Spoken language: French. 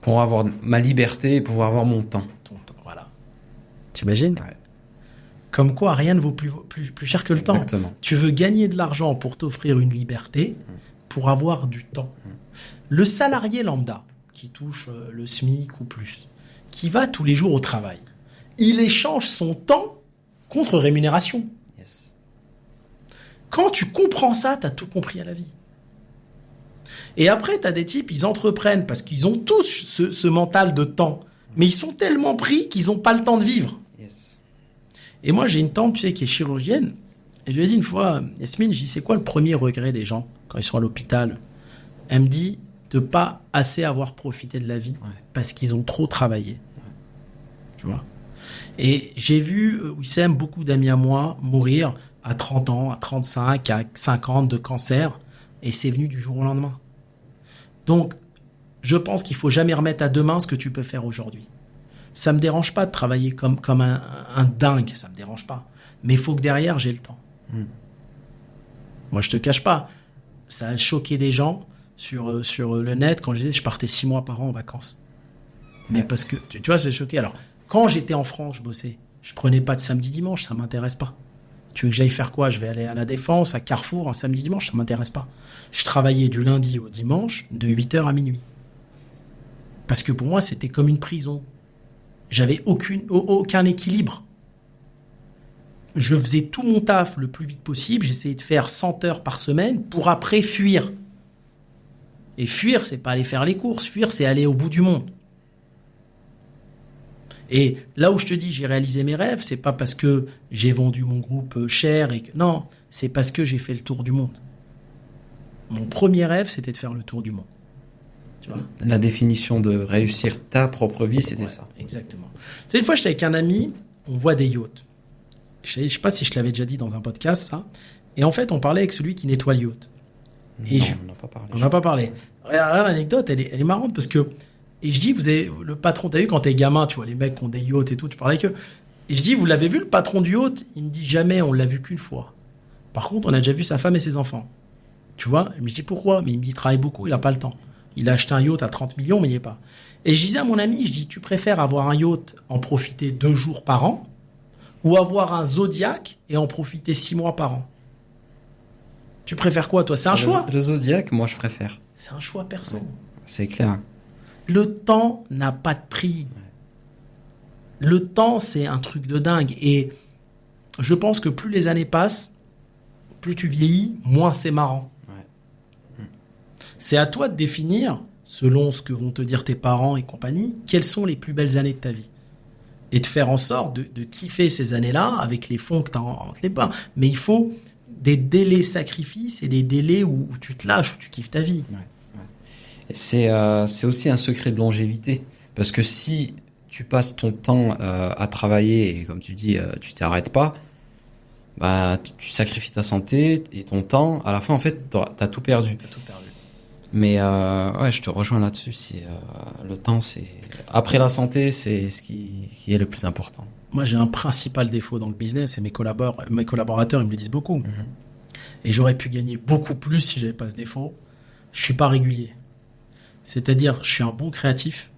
Pour avoir ma liberté et pouvoir avoir mon temps. Ton temps, voilà. T'imagines ? Ouais. Comme quoi, rien ne vaut plus cher que le temps. Exactement. Tu veux gagner de l'argent pour t'offrir une liberté, pour avoir du temps. Le salarié lambda, qui touche le SMIC ou plus, qui va tous les jours au travail, il échange son temps contre rémunération. Yes. Quand tu comprends ça, tu as tout compris à la vie. Et après, tu as des types, ils entreprennent parce qu'ils ont tous ce mental de temps, mais ils sont tellement pris qu'ils n'ont pas le temps de vivre. Yes. Et moi, j'ai une tante, tu sais, qui est chirurgienne. Et je lui ai dit une fois, Yasmine, je dis, c'est quoi le premier regret des gens quand ils sont à l'hôpital ? Elle me dit de pas assez avoir profité de la vie parce qu'ils ont trop travaillé. Tu vois ? Et j'ai vu, Wissem, beaucoup d'amis à moi mourir à 30 ans, à 35, à 50 de cancer. Et c'est venu du jour au lendemain. Donc, je pense qu'il faut jamais remettre à demain ce que tu peux faire aujourd'hui. Ça me dérange pas de travailler comme un dingue, ça me dérange pas. Mais il faut que derrière, j'ai le temps. Moi, je te cache pas, ça a choqué des gens sur le net quand je disais que je partais 6 mois par an en vacances. Mais parce que, tu vois, c'est choqué. Alors, quand j'étais en France, je bossais. Je prenais pas de samedi, dimanche, ça m'intéresse pas. Tu veux que j'aille faire quoi ? Je vais aller à la Défense, à Carrefour, un samedi, dimanche, ça m'intéresse pas. Je travaillais du lundi au dimanche, de 8h à minuit. Parce que pour moi, c'était comme une prison. J'avais aucun équilibre. Je faisais tout mon taf le plus vite possible. J'essayais de faire 100 heures par semaine pour après fuir. Et fuir, c'est pas aller faire les courses. Fuir, c'est aller au bout du monde. Et là où je te dis j'ai réalisé mes rêves, c'est pas parce que j'ai vendu mon groupe cher et que... Non, c'est parce que j'ai fait le tour du monde. Mon premier rêve, c'était de faire le tour du monde. Tu vois ? La définition de réussir ta propre vie, c'était ça. Exactement. Tu sais, une fois, j'étais avec un ami, on voit des yachts. Je sais pas si je te l'avais déjà dit dans un podcast, ça. Et en fait, on parlait avec celui qui nettoie le yacht. Non, on n'a pas parlé. On n'a pas parlé. Regarde, l'anecdote, elle est marrante parce que... Et je dis, vous avez le patron, t'as vu quand t'es gamin, tu vois, les mecs qui ont des yachts et tout, tu parles avec eux. Et je dis, vous l'avez vu le patron du yacht ? Il me dit, jamais, on l'a vu qu'une fois. Par contre, on a déjà vu sa femme et ses enfants. Tu vois ? Je me dis, pourquoi ? Mais il me dit, il travaille beaucoup, il n'a pas le temps. Il a acheté un yacht à 30 millions, mais il n'y est pas. Et je disais à mon ami, je dis, tu préfères avoir un yacht, en profiter 2 jours par an, ou avoir un Zodiac et en profiter 6 mois par an ? Tu préfères quoi, toi ? C'est un choix. Le Zodiac, moi, je préfère. C'est un choix perso. Ouais, c'est clair. Le temps n'a pas de prix. Le temps, c'est un truc de dingue. Et je pense que plus les années passent, plus tu vieillis, moins c'est marrant. Ouais. C'est à toi de définir, selon ce que vont te dire tes parents et compagnie, quelles sont les plus belles années de ta vie. Et de faire en sorte de kiffer ces années-là avec les fonds que tu as entre les mains. Mais il faut des délais sacrifices et des délais où tu te lâches, où tu kiffes ta vie. Ouais. Et c'est aussi un secret de longévité. Parce que si tu passes ton temps à travailler et comme tu dis, tu t'arrêtes pas, bah, tu sacrifies ta santé et ton temps. À la fin, en fait, t'as tout perdu. T'as tout perdu. Mais ouais, je te rejoins là-dessus. Le temps, c'est après la santé, c'est ce qui est le plus important. Moi, j'ai un principal défaut dans le business et mes collaborateurs, ils me le disent beaucoup. Et j'aurais pu gagner beaucoup plus si j'avais pas ce défaut. Je suis pas régulier. C'est-à-dire, je suis un bon créatif,